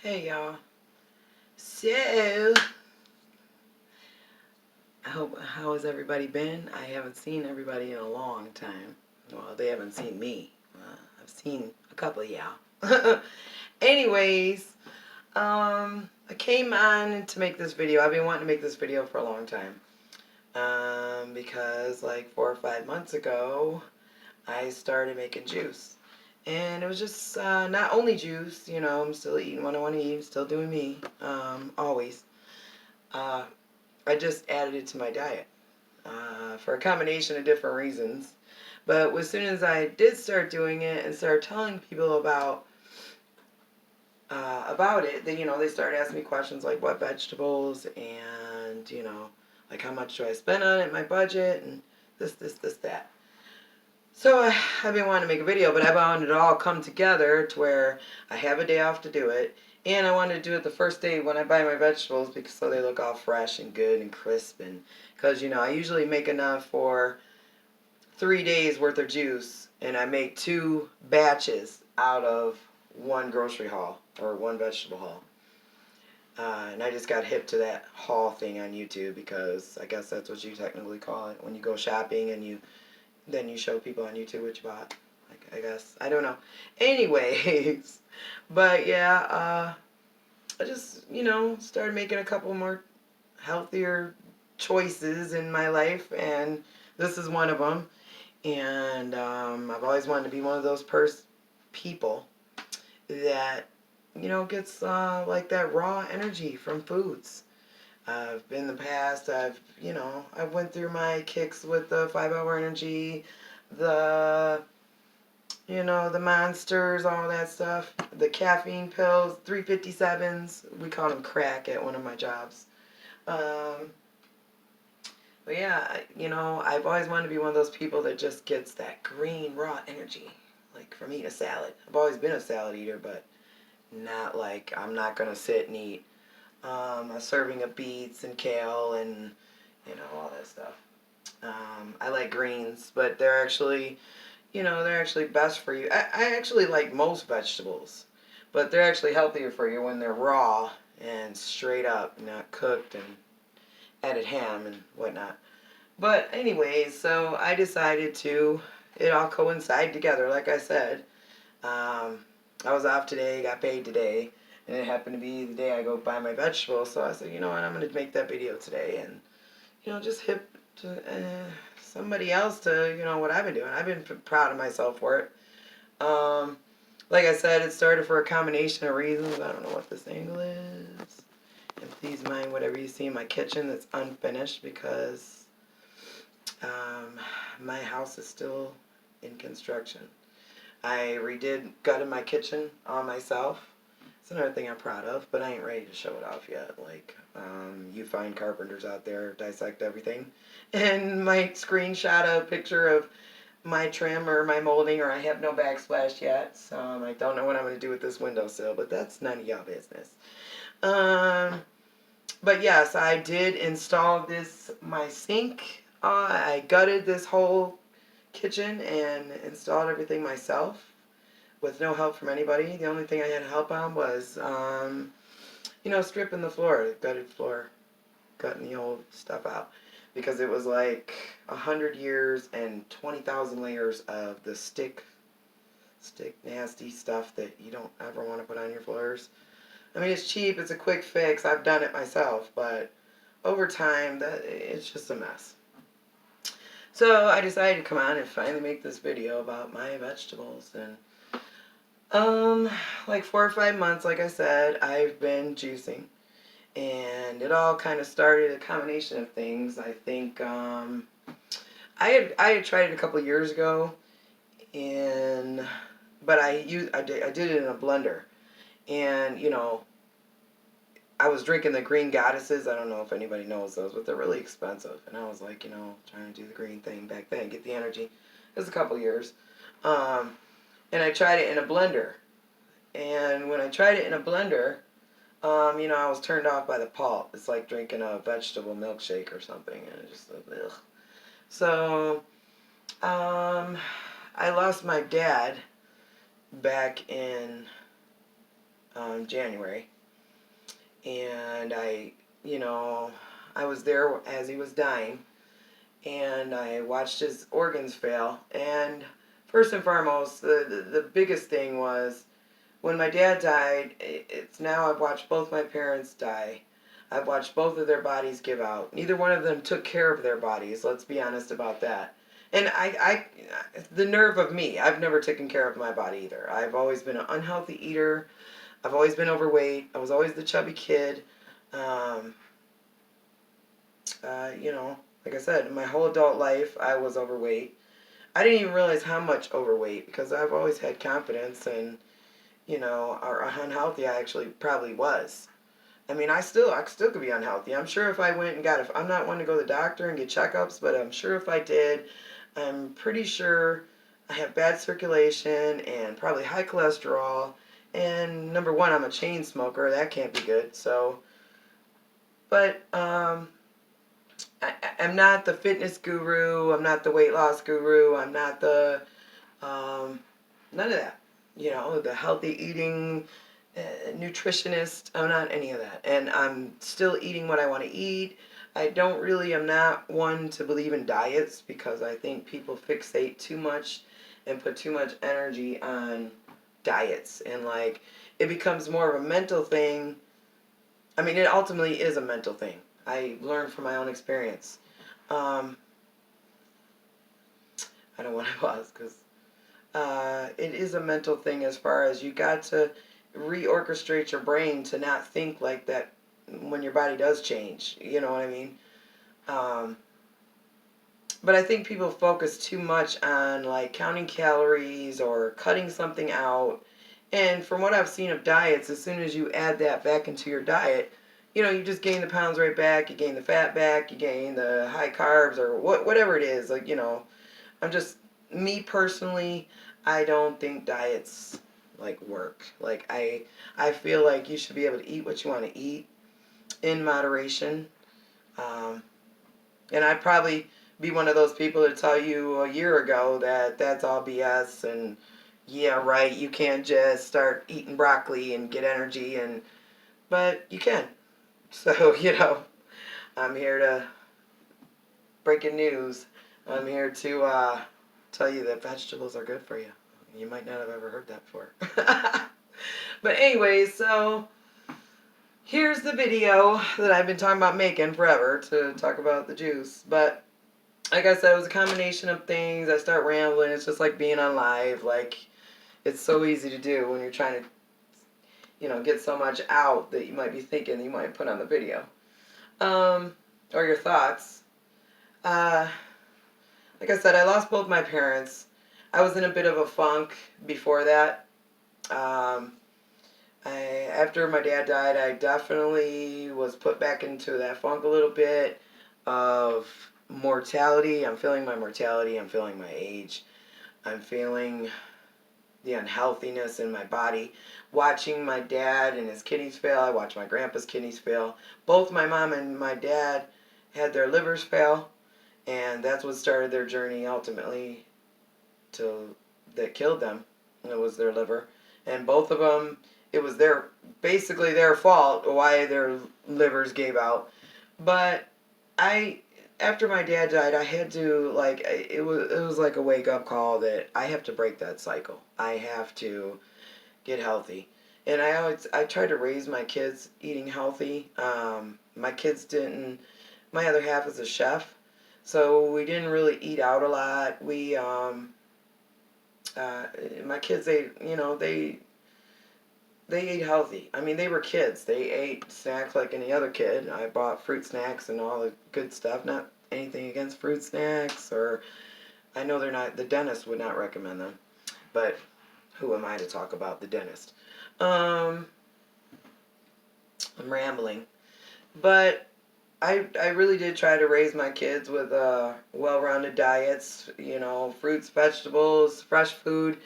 Hey y'all. So, how has everybody been? I haven't seen everybody in a long time. Well, they haven't seen me. I've seen a couple of y'all. Anyways, I came on to make this video. I've been wanting to make this video for a long time. Because like 4 or 5 months ago, I started making juice. And it was just not only juice, I'm still eating what I want to eat, still doing me, always. Uh, I just added it to my diet for a combination of different reasons. But as soon as I did start doing it and started telling people about it, they started asking me questions like what vegetables and like how much do I spend on it, my budget, and this, that. So I've been wanting to make a video, but I wanted it all come together to where I have a day off to do it, and I wanted to do it the first day when I buy my vegetables because so they look all fresh and good and crisp, and because I usually make enough for 3 days worth of juice, and I make 2 batches out of one grocery haul or one vegetable haul. And I just got hip to that haul thing on YouTube because I guess that's what you technically call it when you go shopping and then you show people on YouTube what you bought. I guess. I don't know. Anyways, but yeah, I just, started making a couple more healthier choices in my life, and this is one of them. And I've always wanted to be one of those people that, gets like that raw energy from foods. In the past, I went through my kicks with the 5-hour energy, the, the monsters, all that stuff, the caffeine pills, 357s. We called them crack at one of my jobs. But yeah, I've always wanted to be one of those people that just gets that green, raw energy. Like from eating a salad. I've always been a salad eater, but not like I'm not going to sit and eat a serving of beets and kale and all that stuff. I like greens, but they're actually best for you. I actually like most vegetables, but they're actually healthier for you when they're raw and straight up, not cooked and added ham and whatnot. But anyways, so I decided to it all coincide together. Like I said, I was off today, got paid today, and it happened to be the day I go buy my vegetables. So I said, you know what, I'm going to make that video today and, just hip to somebody else to, what I've been doing. I've been proud of myself for it. Like I said, it started for a combination of reasons. I don't know what this angle is. And please mind whatever you see in my kitchen that's unfinished because my house is still in construction. I gutted my kitchen all myself. It's another thing I'm proud of, but I ain't ready to show it off yet. Like, you find carpenters out there dissect everything. And my screenshot a picture of my trim or my molding, or I have no backsplash yet. So I don't know what I'm going to do with this windowsill, but that's none of y'all business. But yes, I did install my sink. I gutted this whole kitchen and installed everything myself with no help from anybody. The only thing I had help on was, stripping the floor, the gutted floor, cutting the old stuff out. Because it was like 100 years and 20,000 layers of the stick, nasty stuff that you don't ever want to put on your floors. I mean, it's cheap, it's a quick fix, I've done it myself, but over time, it's just a mess. So I decided to come on and finally make this video about my vegetables. And like 4 or 5 months, like I said, I've been juicing. And it all kind of started a combination of things. I think I had tried it a couple of years ago, but I did it in a blender. And I was drinking the green goddesses. I don't know if anybody knows those, but they're really expensive. And I was like, trying to do the green thing back then, get the energy. It was a couple years. And I tried it in a blender. And when I tried it in a blender, I was turned off by the pulp. It's like drinking a vegetable milkshake or something. And it just, ugh. So, I lost my dad back in January. And I was there as he was dying, and I watched his organs fail. And first and foremost, the biggest thing was when my dad died. It's now I've watched both my parents die. I've watched both of their bodies give out. Neither one of them took care of their bodies. Let's be honest about that. And the nerve of me, I've never taken care of my body either. I've always been an unhealthy eater. I've always been overweight. I was always the chubby kid. Um, like I said, my whole adult life, I was overweight. I didn't even realize how much overweight because I've always had confidence and, or unhealthy I actually probably was. I mean, I still could be unhealthy. I'm sure if I went and I'm not one to go to the doctor and get checkups, but I'm sure if I did, I'm pretty sure I have bad circulation and probably high cholesterol. And number one, I'm a chain smoker. That can't be good. So, but I'm not the fitness guru. I'm not the weight loss guru. I'm not the none of that. The healthy eating nutritionist. I'm not any of that. And I'm still eating what I want to eat. I'm not one to believe in diets because I think people fixate too much and put too much energy on diets. And it becomes more of a mental thing. I mean, it ultimately is a mental thing. I learned from my own experience. I don't want to pause because it is a mental thing as far as you got to reorchestrate your brain to not think like that when your body does change. You know what I mean? But I think people focus too much on counting calories or cutting something out. And from what I've seen of diets, as soon as you add that back into your diet, you just gain the pounds right back, you gain the fat back, you gain the high carbs or whatever it is. I'm just, me personally, I don't think diets work. I feel like you should be able to eat what you want to eat in moderation. And I'd probably be one of those people to tell you a year ago that that's all BS and yeah, right, you can't just start eating broccoli and get energy but you can. So, I'm here to, breaking news, I'm here to tell you that vegetables are good for you. You might not have ever heard that before. But anyways, so here's the video that I've been talking about making forever to talk about the juice. But like I said, it was a combination of things. I start rambling. It's just like being on live. It's so easy to do when you're trying to get so much out that you might be thinking you might put on the video. Or your thoughts. Like I said, I lost both my parents. I was in a bit of a funk before that. After my dad died, I definitely was put back into that funk a little bit of mortality. I'm feeling my mortality. I'm feeling my age. I'm feeling the unhealthiness in my body. Watching my dad and his kidneys fail. I watched my grandpa's kidneys fail. Both my mom and my dad had their livers fail. And that's what started their journey ultimately that killed them. It was their liver. And both of them, it was basically their fault why their livers gave out. But after my dad died, I had to, it was like a wake-up call that I have to break that cycle. I have to get healthy. And I tried to raise my kids eating healthy. My kids didn't, my other half is a chef, so we didn't really eat out a lot. My kids, they ate healthy. I mean, they were kids. They ate snacks like any other kid. I bought fruit snacks and all the good stuff. Not anything against fruit snacks, or I know the dentist would not recommend them. But who am I to talk about the dentist? I'm rambling. But I really did try to raise my kids with well-rounded diets, fruits, vegetables, fresh food.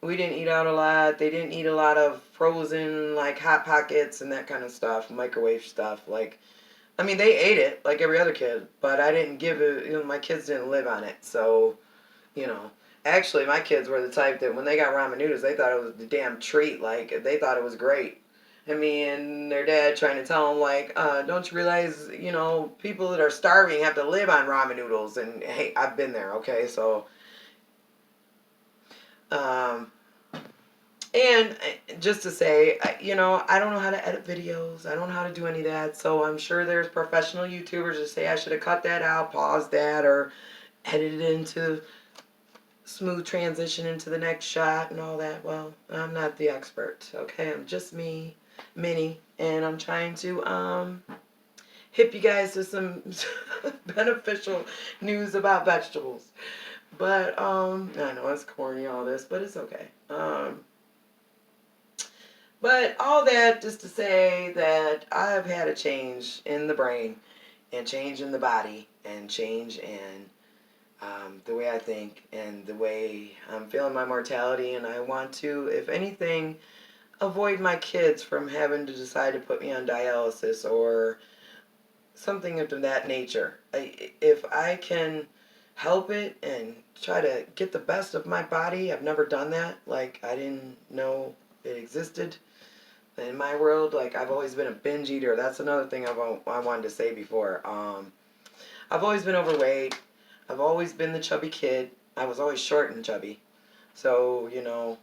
We didn't eat out a lot. They didn't eat a lot of frozen, Hot Pockets and that kind of stuff, microwave stuff. I mean, they ate it like every other kid, but I didn't give it, my kids didn't live on it. So, actually, my kids were the type that when they got ramen noodles, they thought it was the damn treat. They thought it was great. And me and their dad trying to tell them, like, don't you realize, you know, people that are starving have to live on ramen noodles. And, hey, I've been there, okay? So, um, and just to say, you know, I don't know how to edit videos. I don't know how to do any of that. So I'm sure there's professional YouTubers that say I should have cut that out, paused that, or edited it into smooth transition into the next shot and all that. Well, I'm not the expert, okay? I'm just me, Minnie, and I'm trying to hip you guys to some beneficial news about vegetables. But I know it's corny all this, but it's okay. But all that just to say that I've had a change in the brain and change in the body and change in the way I think and the way I'm feeling my mortality. And I want to, if anything, avoid my kids from having to decide to put me on dialysis or something of that nature. If I can help it and try to get the best of my body, I've never done that. Like, I didn't know it existed. In my world, like, I've always been a binge eater. That's another thing I wanted to say before. I've always been overweight. I've always been the chubby kid. I was always short and chubby. So, you know,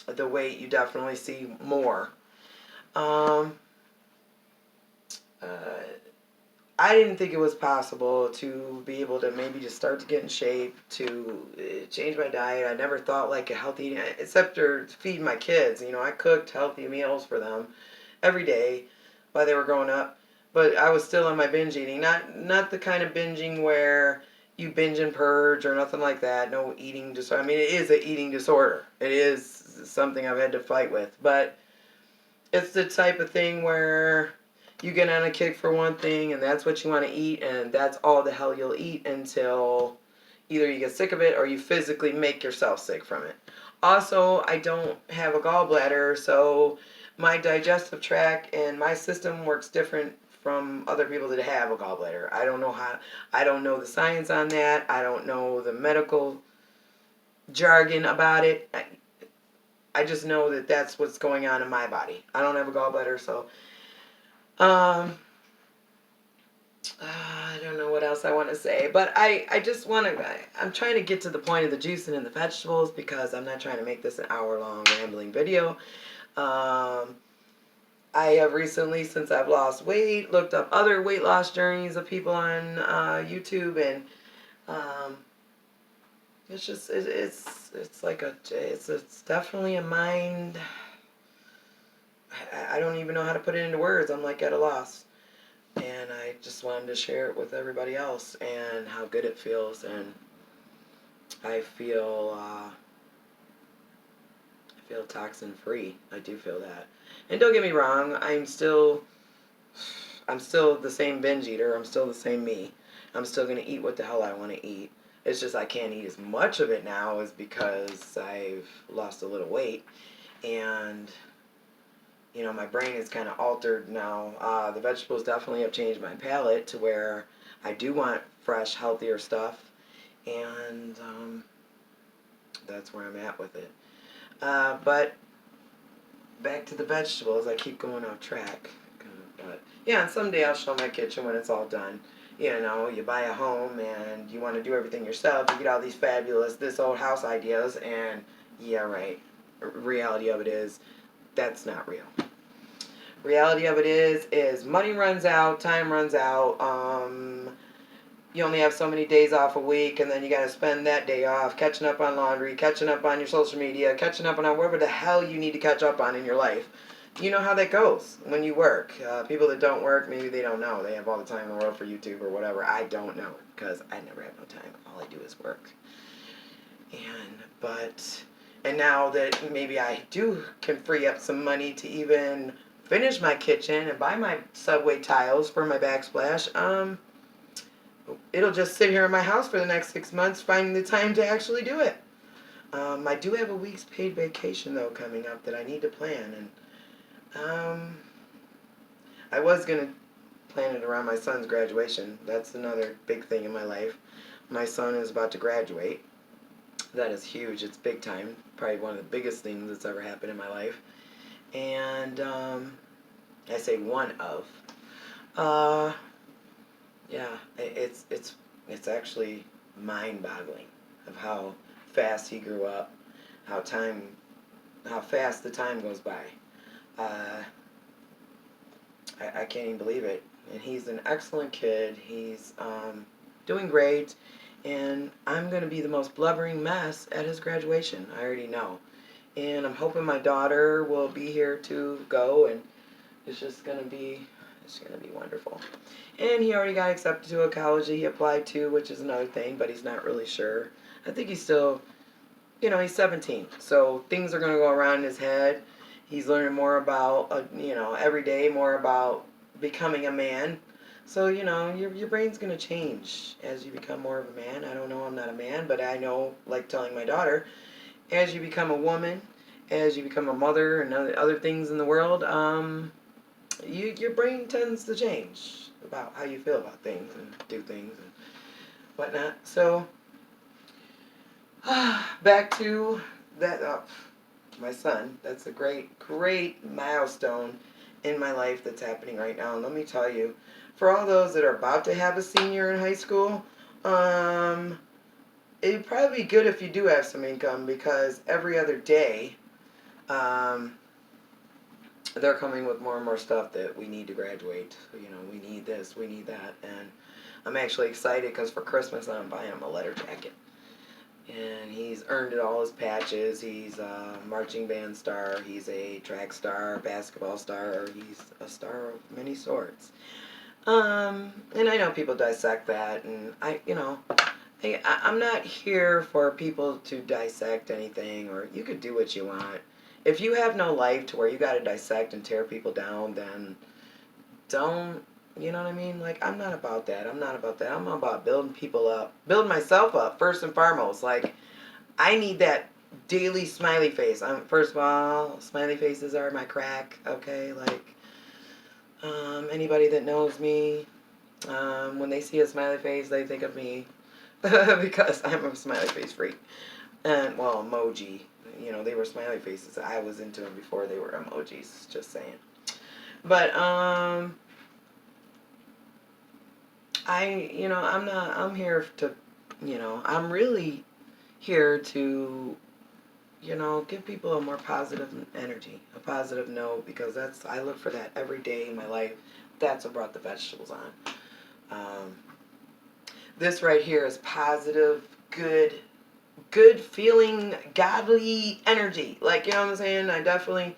the weight you definitely see more. Um, uh, I didn't think it was possible to be able to maybe just start to get in shape, to change my diet. I never thought like a healthy eating, except to feed my kids. You know, I cooked healthy meals for them every day while they were growing up. But I was still on my binge eating. Not the kind of binging where you binge and purge or nothing like that. No eating disorder. I mean, it is an eating disorder. It is something I've had to fight with. But it's the type of thing where you get on a kick for one thing and that's what you want to eat, and that's all the hell you'll eat until either you get sick of it or you physically make yourself sick from it. Also, I don't have a gallbladder, so my digestive tract and my system works different from other people that have a gallbladder. I don't know the science on that. I don't know the medical jargon about it. I just know that that's what's going on in my body. I don't have a gallbladder, so I don't know what else I want to say, but I just want to, I'm trying to get to the point of the juicing and the vegetables because I'm not trying to make this an hour-long rambling video. I have recently, since I've lost weight, looked up other weight loss journeys of people on YouTube, and it's just, it's like it's definitely a mind, I don't even know how to put it into words. I'm like at a loss. And I just wanted to share it with everybody else and how good it feels. And I feel toxin free. I do feel that. And don't get me wrong, I'm still the same binge eater. I'm still the same me. I'm still gonna eat what the hell I want to eat. It's just I can't eat as much of it now, is because I've lost a little weight, and you know, my brain is kind of altered now. The vegetables definitely have changed my palate to where I do want fresh, healthier stuff, and that's where I'm at with it. But back to the vegetables, I keep going off track. But yeah, and someday I'll show my kitchen when it's all done. You know, you buy a home and you want to do everything yourself. You get all these fabulous this old house ideas, and yeah, right. Reality of it is, that's not real. Reality of it is money runs out, time runs out. You only have so many days off a week, and then you got to spend that day off catching up on laundry, catching up on your social media, catching up on whatever the hell you need to catch up on in your life. You know how that goes when you work. People that don't work, maybe they don't know. They have all the time in the world for YouTube or whatever. I don't know, because I never have no time. All I do is work. And now that maybe I can free up some money to even finish my kitchen and buy my subway tiles for my backsplash, it'll just sit here in my house for the next 6 months, finding the time to actually do it. I do have a week's paid vacation, though, coming up that I need to plan, and I was going to plan it around my son's graduation. That's another big thing in my life. My son is about to graduate. That is huge. It's big time. Probably one of the biggest things that's ever happened in my life. And I say one of. Uh, yeah, it's actually mind-boggling of how fast he grew up, how fast the time goes by. Uh, I can't even believe it. And he's an excellent kid. He's doing great, and I'm gonna be the most blubbering mess at his graduation. I already know, and I'm hoping my daughter will be here to go, and it's gonna be wonderful. And he already got accepted to a college that he applied to, which is another thing, but he's not really sure. I think he's still, he's 17, so things are gonna go around in his head. He's learning more about, every day more about becoming a man. So, your brain's going to change as you become more of a man. I don't know, I'm not a man, but I know, like telling my daughter, as you become a woman, as you become a mother and other things in the world, your brain tends to change about how you feel about things and do things and whatnot. So, back to that, my son. That's a great, great milestone in my life that's happening right now. And let me tell you, for all those that are about to have a senior in high school, it'd probably be good if you do have some income, because every other day, they're coming with more and more stuff that we need to graduate. We need this, we need that. And I'm actually excited because for Christmas I'm buying him a letter jacket. And he's earned it, all his patches. He's a marching band star. He's a track star, basketball star. He's a star of many sorts. And I know people dissect that, and I'm not here for people to dissect anything, or you could do what you want. If you have no life to where you got to dissect and tear people down, then don't. You know what I mean? Like, I'm not about that. I'm about building people up. Building myself up, first and foremost. Like, I need that daily smiley face. First of all, smiley faces are my crack, okay? Like, anybody that knows me, when they see a smiley face, they think of me because I'm a smiley face freak. And, well, emoji. They were smiley faces. I was into them before they were emojis, just saying. But, I'm here to, I'm really here to, give people a more positive energy, a positive note, because I look for that every day in my life. That's what brought the vegetables on. This right here is positive, good feeling, godly energy. Like, you know what I'm saying? I definitely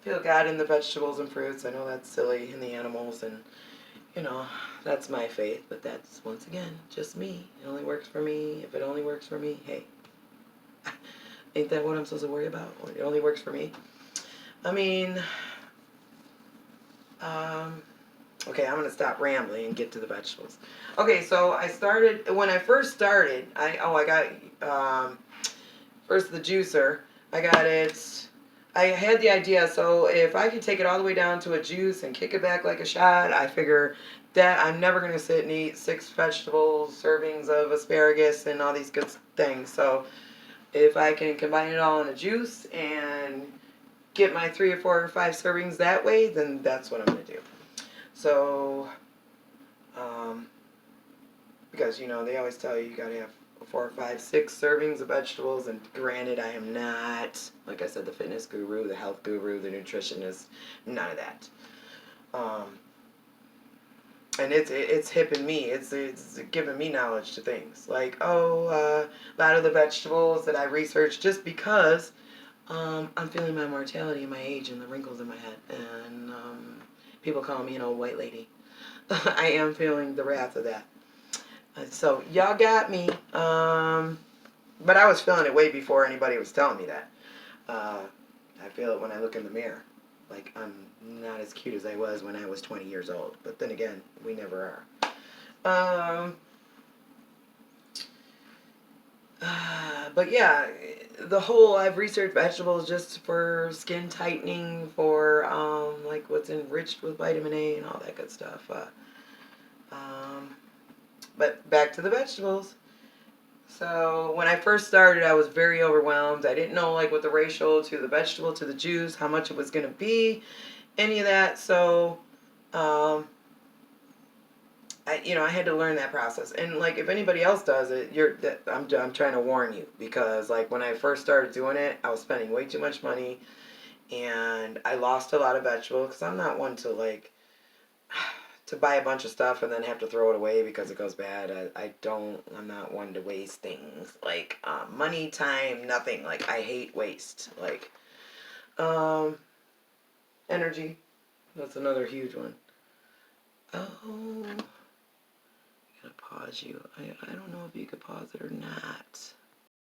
feel God in the vegetables and fruits. I know that's silly in the animals, and that's my faith, but that's, once again, just me. It only works for me. If it only works for me, hey, ain't that what I'm supposed to worry about? It only works for me. I mean, okay, I'm going to stop rambling and get to the vegetables. Okay, so when I first started, I got, first the juicer. I had the idea, so if I could take it all the way down to a juice and kick it back like a shot, I figure that I'm never going to sit and eat 6 vegetables, servings of asparagus, and all these good things. So if I can combine it all in a juice and get my 3 or 4 or 5 servings that way, then that's what I'm going to do. So, because, they always tell you got to have 4 or 5, 6 servings of vegetables, and granted, I am not, like I said, the fitness guru, the health guru, the nutritionist, none of that. And it's hipping me. It's giving me knowledge to things. Like, a lot of the vegetables that I researched, just because I'm feeling my mortality and my age and the wrinkles in my head. And people call me an old white lady. I am feeling the wrath of that. So, y'all got me. But I was feeling it way before anybody was telling me that. I feel it when I look in the mirror. Like, I'm not as cute as I was when I was 20 years old. But then again, we never are. But yeah, I've researched vegetables just for skin tightening, for, like, what's enriched with vitamin A and all that good stuff. But back to the vegetables. So when I first started, I was very overwhelmed. I didn't know like what the ratio to the vegetable to the juice, how much it was going to be, any of that. So, I had to learn that process. And like if anybody else does it, I'm trying to warn you, because like when I first started doing it, I was spending way too much money, and I lost a lot of vegetables because I'm not one to like to buy a bunch of stuff and then have to throw it away because it goes bad. I'm not one to waste things like money, time, nothing. Like I hate waste. Like um, energy. That's another huge one. Oh, I gotta pause you. I don't know if you could pause it or not.